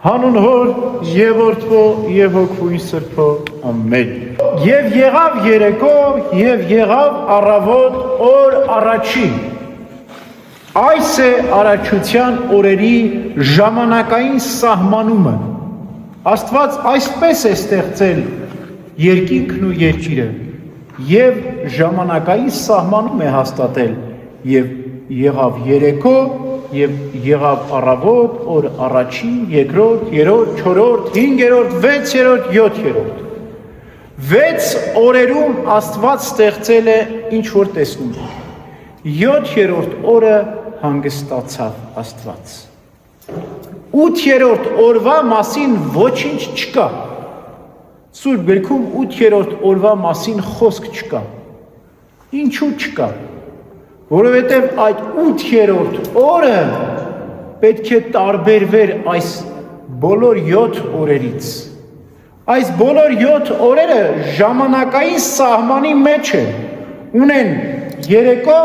Հանուն հոր եւ որդու եւ հոգուին սրբո ամեն։ Եվ եղավ երեկո եւ եղավ առավոտ օր առաջին։ Այս է առաջության օրերի ժամանակային սահմանումը։ Աստված այսպես է ստեղծել երկինքն ու երկիրը եւ ժամանակային սահմանում է հաստատել եւ եղավ երեկո եւ եղավ առավոտ օր առաջին, երկրորդ, երրորդ, չորրորդ, հինգերորդ, վեցերորդ, յոթերորդ։ 6 օրերում Աստված ստեղծել է ինչ որ տեսնում եք։ 7-րդ օրը հանգստացավ Աստված։ 8-րդ օրվա մասին ոչինչ չկա։ Սուրբ գրքում 8-րդ օրվա մասին խոսք չկա։ Ինչու չկա։ Որովհետև այդ 8-րդ օրը պետք է տարբերվեր այս բոլոր 7 օրերից։ Այս բոլոր 7 օրերը ժամանակային սահմանի մեջ են, ունեն երեկո,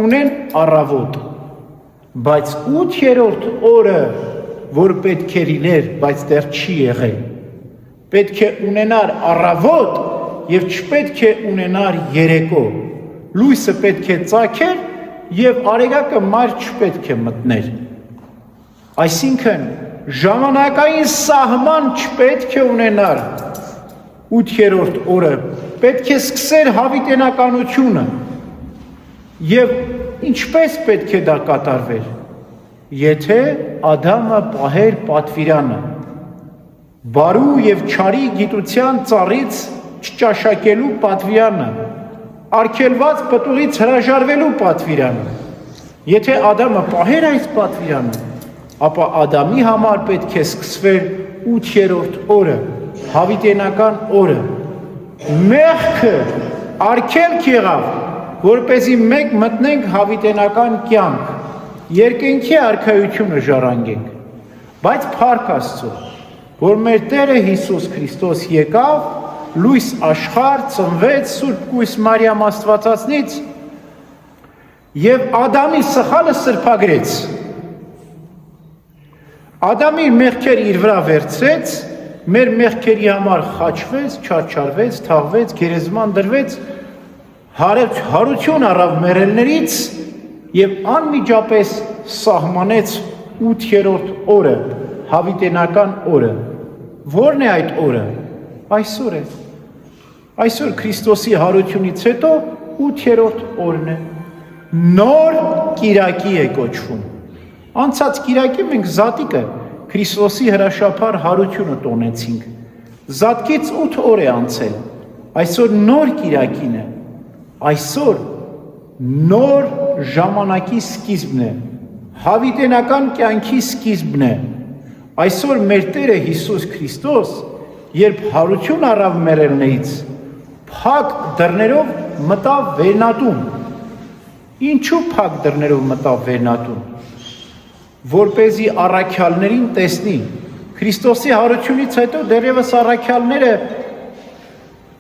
ունեն առավոտ։ Բայց 8-րդ օրը, որ պետք է լիներ, բայց դեռ չի եղել, պետք է ունենար առավոտ և չպետք է ունենար երեկո։ Լույսը պետք է ծագեր և արեգակը մայր չպետք է մտներ։ Այսինքն ժամանակային սահման չպետք է ունենար 8-րդ օրը, պետք է սկսեր հավիտենականությունը և ինչպես պետք է դա կատարվեր, եթե Ադամը պահեր պատվիրանը, բարու և չարի գիտության ծառից չճաշակելու պատվիրանը, արգելված պտուղից հրաժարվելու պատվիրանը։ Եթե Ադամը պահեր այս պատվիրանը, ապա Ադամի համար պետք է սկսվեր 8-րդ օրը, հավիտենական օրը։ Մեղքը արգելք եղավ, որպեսզի մենք մտնենք հավիտենական կյանք, երկնքի արքայությունը ժառանգենք։ Բայց փառք Աստծո, որ մեր Տերը Հիսուս Քրիստոս եկավ, լույս աշխարհ ծնվեց Սուրբ Կույս Մարիամ Աստվածածնից և Ադամի սխալը սրբագրեց։ Ադամի մեղքեր իր վրա վերցրեց, մեր մեղքերի համար խաչվեց, չարչարվեց, թաղվեց, գերեզման դրվեց, հարություն առավ մեռելներից և անմիջապես սահմանեց 8-րդ օրը, հավիտենական օրը։ Ո՞րն է այդ օրը։ Այսօր է։ Այսօր Քրիստոսի հարությունից հետո 8-րդ օրն է։ Նոր կիրակի է կոչվում։ Անցած կիրակի մենք Զատիկը Քրիստոսի հրաշափառ հարությունը տոնեցինք։ Զատկից 8 օր է անցել։ Այսօր նոր կիրակին է։ Այսօր նոր ժամանակի սկիզբն է։ Հավիտենական կյանքի սկիզբն է։ Այսօր մեր Տերը Հիսուս Քրիստոս երբ հարություն առավ մեռելներից, փակ դռներով մտավ վերնատուն։ Ինչու փակ դռներով մտավ վերնատուն։ Որպեսզի առաքյալներին տեսնի։ Քրիստոսի հարությունից հետո դեռևս առաքյալները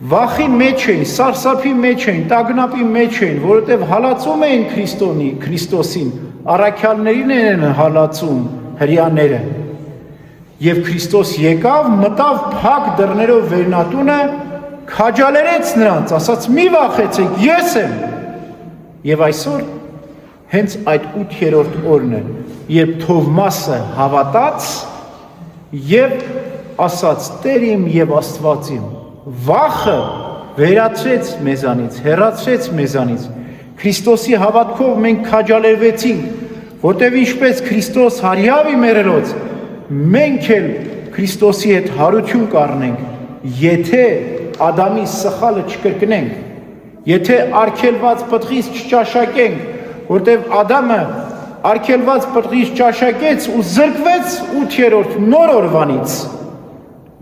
վախի մեջ էին, սարսափի մեջ էին, տագնապի մեջ էին, որովհետև հալածում էին Քրիստոսին, առաքյալներին են հալածում հրեաները։ Եվ Քրիստոս եկավ, մտավ փակ դռներով վերնատունը, քաջալերեց նրանց, ասաց՝ մի վախեցեք, ես եմ։ Եվ այսօր հենց այդ 8-րդ օրն է, երբ Թովմասը հավատաց եւ ասաց՝ Տեր իմ եւ Աստված իմ, վախը վերացրեց մեզանից, հեռացրեց մեզանից։ Քրիստոսի հավատքով մենք քաջալերվեցինք, որտեղ ինչպես Քրիստոս հարյավի մեռելոց, մենք էլ Քրիստոսի հետ հարություն կառնենք, եթե Ադամի սխալը չկրկնենք, եթե արգելված պտղից չճաշակենք, որտեղ Ադամը արգելված պտղից ճաշակեց ու զրկվեց 8-րդ նոր օրվանից,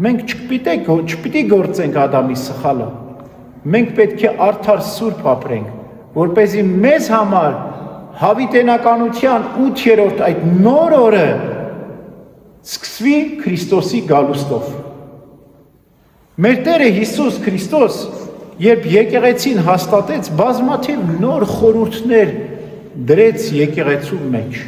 մենք չպիտի գործենք Ադամի սխալը, մենք պետք է արդար սուրբ ապրենք, որպեսզի մեզ համար հավիտենականության 8-րդ այդ նոր օրը սկսվի Քրիստոսի գալուստով։ Մեր Տերը Հիսուս Քրիստոս, երբ եկեղեցին հաստատեց, բազմաթիվ նոր խորհուրդներ դրեց եկեղեցու մեջ։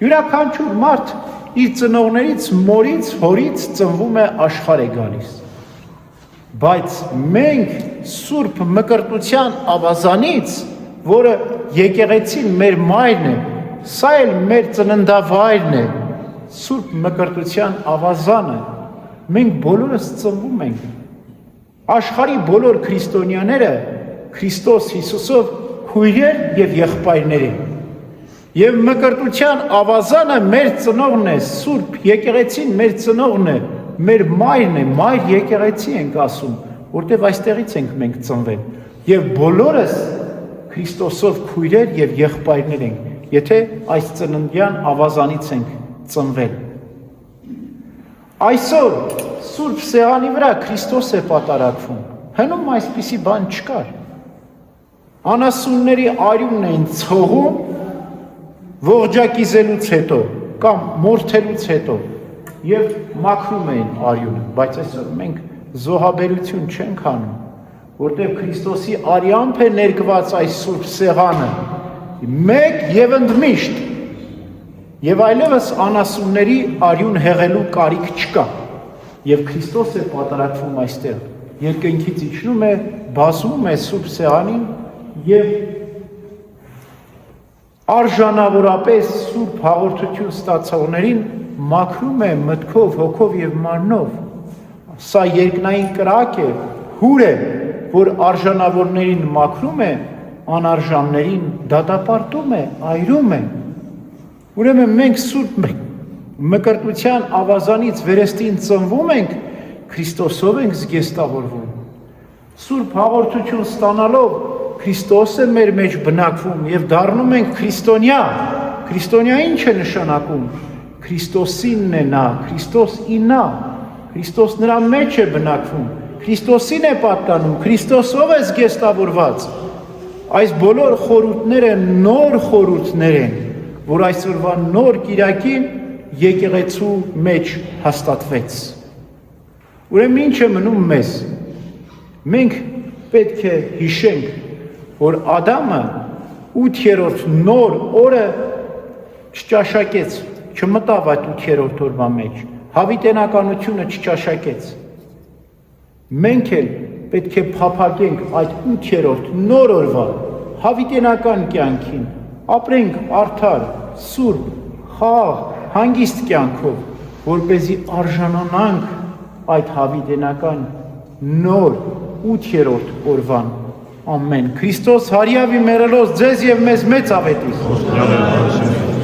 Յուրաքանչյուր մարդ իր ծնողներից, մորից, հորից ծնվում է աշխարհ է գալիս։ Բայց մենք սուրբ մկրտության ավազանից, որը եկեղեցին մեր մայրն է, սա էլ մեր ծննդավայրն է, սուրբ մկրտության ավազանը, մենք բոլորս ծնվում ենք։ Աշխարհի բոլոր քրիստոնյաները Քրիստոս Հիսուսով քույրեր եւ եղբայրներ են։ Եվ մկրտության ավազանը մեր ծնողն է, Սուրբ եկեղեցին մեր ծնողն է, մեր մայրն է, մայր եկեղեցի ենք ասում, որտեղ այստեղից ենք մենք ծնվել։ Եվ բոլորս Քրիստոսով քույրեր եւ եղբայրներ ենք, եթե այս ծննդյան ավազանից ենք ծնվել։ Այսօր Սուրբ սեղանի վրա Քրիստոս է պատարակվում։ Հնում այսպիսի բան չկար։ Անասունների արյունն էին ցողում ողջակիզելուց հետո կամ մորթելուց հետո եւ մաքրում էին արյունը, բայց այսօր մենք զոհաբերություն չենք անում, որտեղ Քրիստոսի արյամբ է ներկված այս Սուրբ սեղանը, մեկ եւ ընդմիշտ, եւ այլևս անասունների արյուն հեղելու կարիք չկա, եւ Քրիստոս է պատարակվում այստեղ, երկնքից իջնում է, բացում է Սուրբ սեղանին եւ արժանավորապես Սուրբ հաղորդություն ստացողներին մաքրում է մտքով, հոգով եւ մարմնով։ Սա երկնային կրակ է, հուր է, որ արժանավորներին մաքրում է, անարժաններին դատապարտում է, այրում է։ Ուրեմն մենք Սուրբ մկրտության ավազանից վերստին ծնվում ենք, Քրիստոսով ենք զգեստավորվում։ Սուրբ հաղորդություն ստանալով Քրիստոս է մեր մեջ բնակվում եւ դառնում ենք քրիստոնյա։ Քրիստոնյա ինչ է նշանակում։ Քրիստոսինն է նա, Քրիստոս ինա, Քրիստոս նրա մեջ է բնակվում, Քրիստոսին է պատկանում, Քրիստոսով է զգեստավորված։ Այս բոլոր խորհուրդները նոր խորհուրդներ են, որ այսօրվա նոր կիրակին եկեղեցու մեջ հաստատվեց։ Ուրեմն ինչ է մնում մեզ։ Մենք պետք է հիշենք, որ Ադամը 8-րդ նոր օրը չճաշակեց, չմտավ այդ 8-րդ օրվա մեջ, հավիտենականությունը չճաշակեց։ Մենք էլ պետք է փափագենք այդ 8-րդ նոր օրվա հավիտենական կյանքին, ապրենք արդար, սուրբ, խաղաղ, հանգիստ կյանքով, որպեսզի արժանանանք այդ հավիտենական նոր 8-րդ օրվան։ Ամեն։ Քրիստոս հարյավի մերելոս ձեզ եւ մեզ մեծ ավետի։